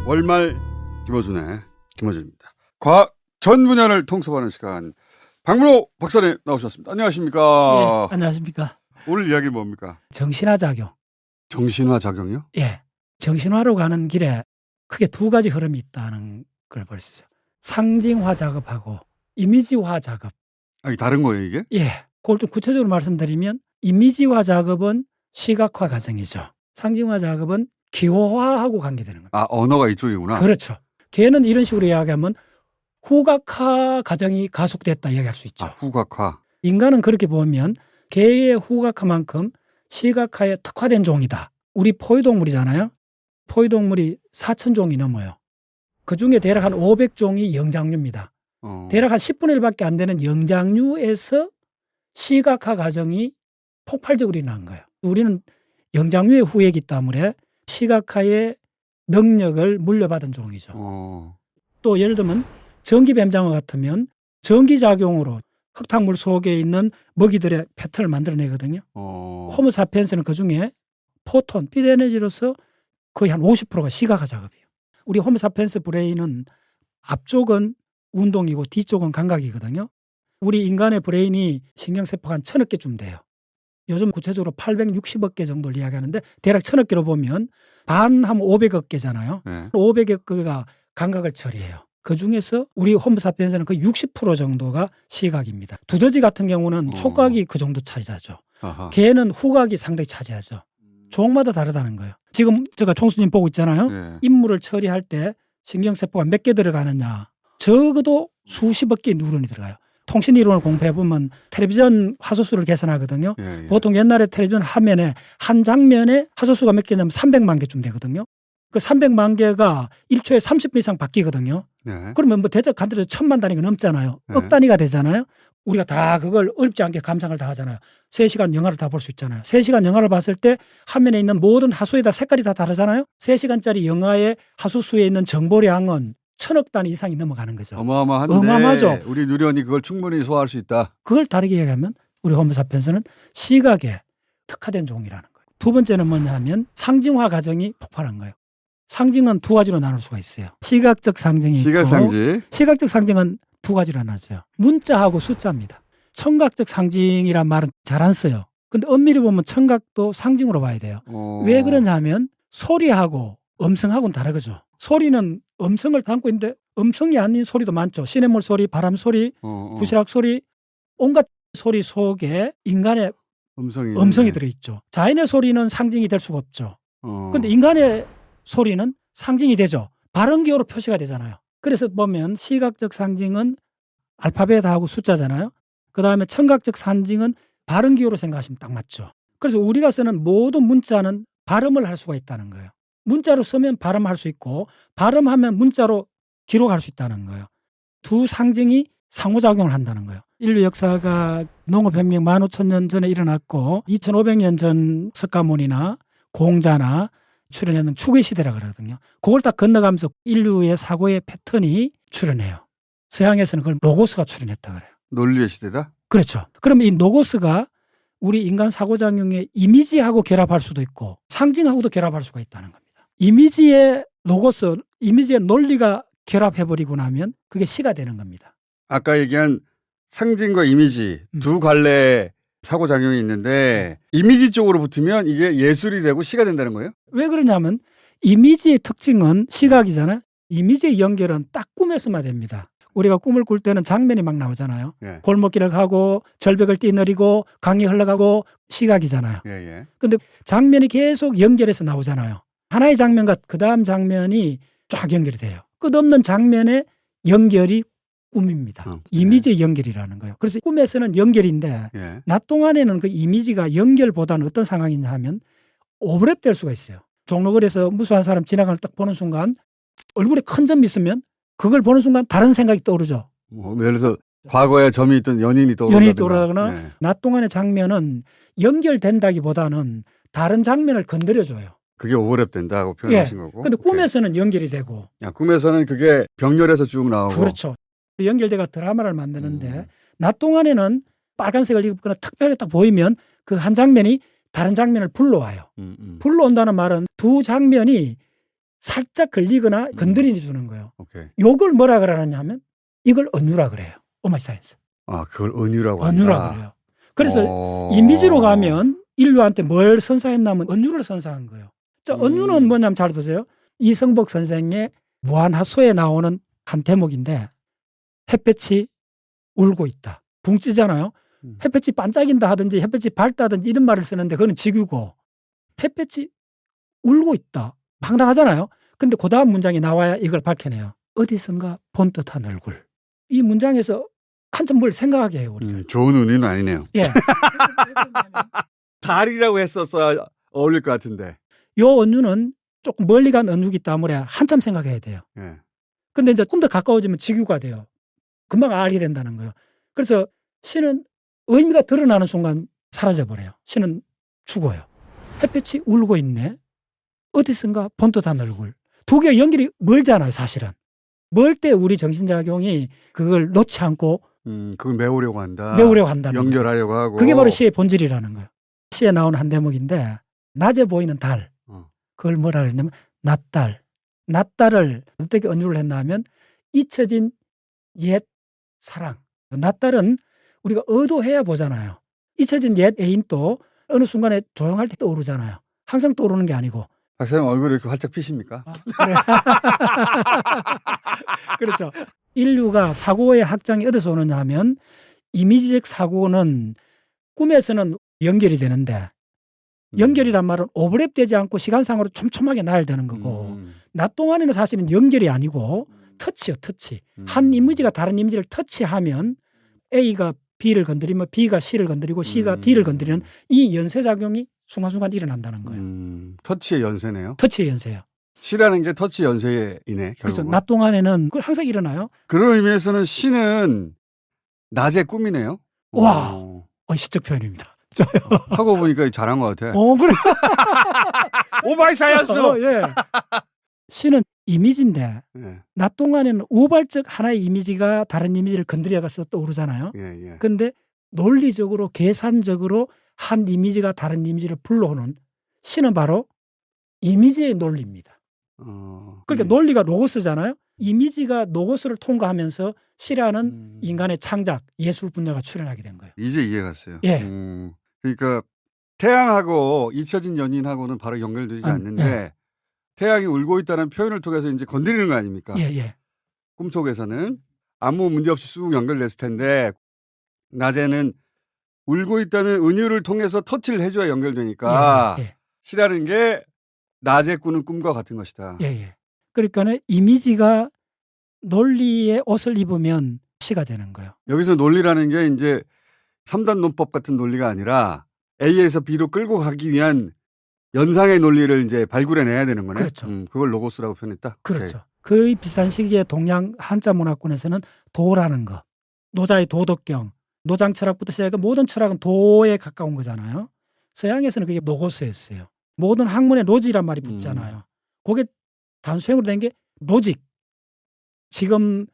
월말 김어준의 김어준입니다. 과학 전 분야를 통섭하는 시간. 박문호 박사님 나오셨습니다. 안녕하십니까? 네, 안녕하십니까? 오늘 이야기 뭡니까? 정신화 작용. 정신화 작용이요? 예. 정신화로 가는 길에 크게 두 가지 흐름이 있다는 걸 볼 수 있어요. 상징화 작업하고 이미지화 작업. 아, 이게 다른 거예요, 이게? 예. 그걸 좀 구체적으로 말씀드리면 이미지화 작업은 시각화 과정이죠. 상징화 작업은 기호화하고 관계되는 겁니다. 아, 언어가 이쪽이구나. 그렇죠. 걔는 이런 식으로 이야기하면 후각화 과정이 가속됐다 이야기할 수 있죠. 아, 후각화. 인간은 그렇게 보면 개의 후각화만큼 시각화에 특화된 종이다. 우리 포유동물이잖아요. 포유동물이 4,000종이 넘어요. 그중에 대략 한 500종이 영장류입니다. 대략 한 10분의 1밖에 안 되는 영장류에서 시각화 과정이 폭발적으로 일어난 거예요. 우리는 영장류의 후예이기 때문에 시각화의 능력을 물려받은 종이죠. 또 예를 들면 전기뱀장어 같으면 전기작용으로 흙탕물 속에 있는 먹이들의 패턴을 만들어내거든요. 호모사피엔스는 그중에 포톤, 빛에너지로서 거의 한 50%가 시각화 작업이에요. 우리 호모사피엔스 브레인은 앞쪽은 운동이고 뒤쪽은 감각이거든요. 우리 인간의 브레인이 신경세포가 한 1,000억 개쯤 돼요. 요즘 구체적으로 860억 개 정도를 이야기하는데 대략 1,000억 개로 보면 반 하면 500억 개잖아요. 네. 500억 개가 감각을 처리해요. 그중에서 우리 호모사피엔스는 거의 60% 정도가 시각입니다. 두더지 같은 경우는 촉각이 그 정도 차지하죠. 아하. 개는 후각이 상당히 차지하죠. 종마다 다르다는 거예요. 지금 제가 총수님 보고 있잖아요. 네. 임무를 처리할 때 신경세포가 몇 개 들어가느냐. 적어도 수십억 개의 뉴런이 들어가요. 통신이론을 공부해보면 텔레비전 화소수를 계산하거든요. 예. 보통 옛날에 텔레비전 화면에 한 장면에 화소수가 몇 개냐면 300만 개쯤 되거든요. 그 300만 개가 1초에 30분 이상 바뀌거든요. 네. 그러면 뭐 대략 간단히 1,000만 단위가 넘잖아요. 네. 억 단위가 되잖아요. 우리가 다 그걸 어렵지 않게 감상을 다 하잖아요. 3시간 영화를 다 볼 수 있잖아요. 3시간 영화를 봤을 때 화면에 있는 모든 하수에 다 색깔이 다 다르잖아요. 3시간짜리 영화의 하수수에 있는 정보량은 1,000억 단위 이상이 넘어가는 거죠. 어마어마한데 어마어마하죠. 우리 누련이 그걸 충분히 소화할 수 있다. 그걸 다르게 얘기하면 우리 호모사피엔스는 시각에 특화된 종이라는 거예요. 두 번째는 뭐냐 하면 상징화 과정이 폭발한 거예요. 상징은 두 가지로 나눌 수가 있어요. 시각적 상징이 있고 시각상지. 시각적 상징은 두 가지로 나눠져요. 문자하고 숫자입니다. 청각적 상징이란 말은 잘 안 써요. 근데 엄밀히 보면 청각도 상징으로 봐야 돼요. 왜 그러냐 하면 소리하고 음성하고는 다르거죠. 소리는 음성을 담고 있는데 음성이 아닌 소리도 많죠. 시냇물 소리, 바람 소리, 부시락 소리, 온갖 소리 속에 인간의 음성이 들어있죠. 자연의 소리는 상징이 될 수가 없죠. 그런데 인간의 소리는 상징이 되죠. 발음기호로 표시가 되잖아요. 그래서 보면 시각적 상징은 알파벳하고 숫자잖아요. 그 다음에 청각적 상징은 발음기호로 생각하시면 딱 맞죠. 그래서 우리가 쓰는 모든 문자는 발음을 할 수가 있다는 거예요. 문자로 쓰면 발음할 수 있고 발음하면 문자로 기록할 수 있다는 거예요. 두 상징이 상호작용을 한다는 거예요. 인류 역사가 농업혁명 15,000년 전에 일어났고 2,500년 전 석가모니나 공자나 출현하는 추구의 시대라 그러거든요. 그걸 딱 건너가면서 인류의 사고의 패턴이 출현해요. 서양에서는 그걸 로고스가 출현했다 그래요. 논리의 시대다? 그렇죠. 그러면 이 로고스가 우리 인간 사고작용의 이미지하고 결합할 수도 있고 상징하고도 결합할 수가 있다는 겁니다. 이미지의 로고스, 이미지의 논리가 결합해버리고 나면 그게 시가 되는 겁니다. 아까 얘기한 상징과 이미지 두 갈래의 사고작용이 있는데 이미지 쪽으로 붙으면 이게 예술이 되고 시가 된다는 거예요? 왜 그러냐면 이미지의 특징은 시각이잖아요. 이미지의 연결은 딱 꿈에서만 됩니다. 우리가 꿈을 꿀 때는 장면이 막 나오잖아요. 예. 골목길을 가고 절벽을 뛰내리고 강이 흘러가고 시각이잖아요. 예. 근데 장면이 계속 연결해서 나오잖아요. 하나의 장면과 그 다음 장면이 쫙 연결이 돼요. 끝없는 장면의 연결이 꿈입니다. 이미지의 연결이라는 거예요. 그래서 꿈에서는 연결인데 예. 낮 동안에는 그 이미지가 연결보다는 어떤 상황이냐 하면 오버랩 될 수가 있어요. 종로거리에서 무수한 사람 지나가는 딱 보는 순간 얼굴에 큰 점이 있으면 그걸 보는 순간 다른 생각이 떠오르죠. 예를 들어서 과거에 점이 있던 연인이 떠오르거나 네. 낮 동안의 장면은 연결된다기보다는 다른 장면을 건드려줘요. 그게 오버랩 된다고 표현하신 거고. 근데 꿈에서는 연결이 되고. 꿈에서는 그게 병렬해서 쭉 나오고. 그렇죠. 연결돼가 드라마를 만드는데 낮 동안에는 빨간색을 입거나 특별히 딱 보이면 그 한 장면이 다른 장면을 불러와요. 불러온다는 말은 두 장면이 살짝 걸리거나 건드려 주는 거예요. 오케이. 요걸 뭐라 그러느냐 하면 이걸 은유라 그래요. 오마이 사이언스. 아, 그걸 은유라고 은유라 한다. 그래요. 그래서 이미지로 가면 인류한테 뭘 선사했냐면 은유를 선사한 거예요. 자, 은유는 뭐냐면 잘 보세요. 이성복 선생의 무한하수에 나오는 한 대목인데 햇볕이 울고 있다. 붕 뜨잖아요. 햇볕이 반짝인다 하든지 햇볕이 밝다든지 이런 말을 쓰는데 그거는 지구고 햇볕이 울고 있다. 황당하잖아요. 근데 그 다음 문장이 나와야 이걸 밝혀내요. 어디선가 본 듯한 얼굴. 이 문장에서 한참 뭘 생각하게 해요. 우리가. 좋은 은유는 아니네요. 예. 달이라고 했었어야 어울릴 것 같은데. 요 은유는 조금 멀리 간 은유기 때문에 한참 생각해야 돼요. 예. 근데 이제 좀 더 가까워지면 지구가 돼요. 금방 알게 된다는 거예요. 그래서 신은 의미가 드러나는 순간 사라져버려요. 신은 죽어요. 햇볕이 울고 있네. 어디선가 본 듯한 얼굴. 두 개의 연결이 멀잖아요, 사실은. 멀 때 우리 정신작용이 그걸 놓지 않고 그걸 메우려고 한다. 메우려고 한다는 거죠. 연결하려고 하고. 그게 바로 시의 본질이라는 거예요. 시에 나오는 한 대목인데 낮에 보이는 달. 그걸 뭐라 그랬냐면 낮달. 낮달을 어떻게 은유를 했나 하면 잊혀진 옛 사랑. 낮달은 우리가 의도해야 보잖아요. 잊혀진 옛 애인도 어느 순간에 조용할 때 떠오르잖아요. 항상 떠오르는 게 아니고. 박사님 얼굴이 이렇게 활짝 피십니까? 그래. 그렇죠. 인류가 사고의 확장이 어디서 오느냐 하면 이미지적 사고는 꿈에서는 연결이 되는데 연결이란 말은 오버랩되지 않고 시간상으로 촘촘하게 나열되는 거고 낮 동안에는 사실은 연결이 아니고 터치요, 터치. 한 이미지가 다른 이미지를 터치하면 A가 B를 건드리면 B가 C를 건드리고 C가 D를 건드리는 이 연쇄작용이 순간순간 일어난다는 거예요. 터치의 연쇄네요. 터치의 연쇄요. 시라는 게 터치 연쇄이네. 결국은. 그렇죠. 낮 동안에는 그걸 항상 일어나요. 그런 의미에서는 시는 낮의 꿈이네요. 와, 시적 표현입니다. 하고 보니까 잘한 것 같아. 그래. 오마이 사이언스. 예. 시는 이미지인데 예. 낮 동안에는 우발적 하나의 이미지가 다른 이미지를 건드려가서 떠오르잖아요. 예. 근데 논리적으로 계산적으로 한 이미지가 다른 이미지를 불러오는 시는 바로 이미지의 논리입니다. 그러니까 논리가 로고스잖아요. 이미지가 로고스를 통과하면서 시라는 인간의 창작, 예술 분야가 출현하게 된 거예요. 이제 이해갔어요. 예. 그러니까 태양하고 잊혀진 연인하고는 바로 연결되지 않는데 예. 태양이 울고 있다는 표현을 통해서 이제 건드리는 거 아닙니까? 예. 꿈속에서는 아무 문제 없이 쑥 연결됐을 텐데 낮에는 울고 있다는 은유를 통해서 터치를 해줘야 연결되니까 예. 시라는 게 낮에 꾸는 꿈과 같은 것이다. 예. 그러니까 이미지가 논리의 옷을 입으면 시가 되는 거예요. 여기서 논리라는 게 이제 3단 논법 같은 논리가 아니라 A에서 B로 끌고 가기 위한 연상의 논리를 이제 발굴해내야 되는 거네. 그렇죠. 그걸 로고스라고 표현했다. 그렇죠. 거의 비슷한 시기에 동양 한자 문화권에서는 도라는 거, 노자의 도덕경, 노장 철학부터 시작해 모든 철학은 도에 가까운 거잖아요. 서양에서는 그게 노고스였어요. 모든 학문에 로지란 말이 붙잖아요. 그게 단수형으로 된 게 로직. 지금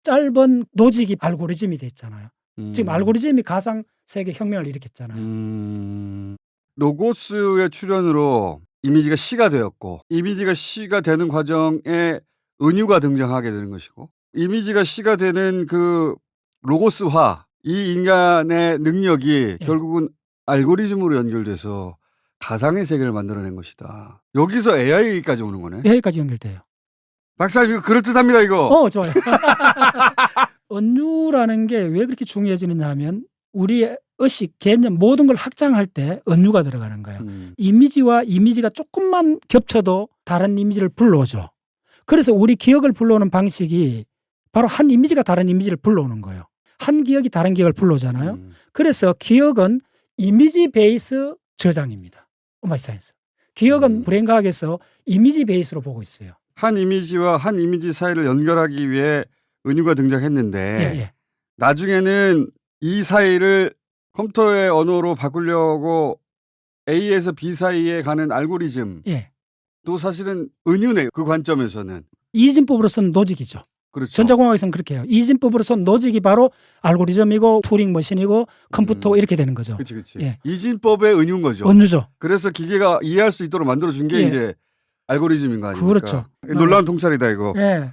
짧은 로직이 알고리즘이 됐잖아요. 지금 알고리즘이 가상 세계 혁명을 일으켰잖아요. 로고스의 출현으로 이미지가 시가 되었고 이미지가 시가 되는 과정에 은유가 등장하게 되는 것이고 이미지가 시가 되는 그 로고스화 이 인간의 능력이 결국은 알고리즘으로 연결돼서 가상의 세계를 만들어낸 것이다. 여기서 AI까지 오는 거네. AI까지 연결돼요. 박사님 이거 그럴듯합니다 이거. 좋아요. 은유라는 게 왜 그렇게 중요해지느냐 하면 우리의 의식, 개념 모든 걸 확장할 때 은유가 들어가는 거예요. 이미지와 이미지가 조금만 겹쳐도 다른 이미지를 불러오죠. 그래서 우리 기억을 불러오는 방식이 바로 한 이미지가 다른 이미지를 불러오는 거예요. 한 기억이 다른 기억을 불러오잖아요. 그래서 기억은 이미지 베이스 저장입니다. 오마이 사이언스. 기억은 브레인 과학에서 이미지 베이스로 보고 있어요. 한 이미지와 한 이미지 사이를 연결하기 위해 은유가 등장했는데 예. 나중에는 이 사이를 컴퓨터의 언어로 바꾸려고 A에서 B 사이에 가는 알고리즘 또 사실은 은유네요. 그 관점에서는. 이진법으로서는 로직이죠. 그렇죠. 전자공학에서는 그렇게 해요. 이진법으로서는 로직이 바로 알고리즘이고 투링 머신이고 컴퓨터 이렇게 되는 거죠. 그렇지. 이진법의 은유인 거죠. 은유죠. 그래서 기계가 이해할 수 있도록 만들어준 게 이제 알고리즘인 거 아닙니까? 그렇죠. 놀라운 통찰이다 이거. 예.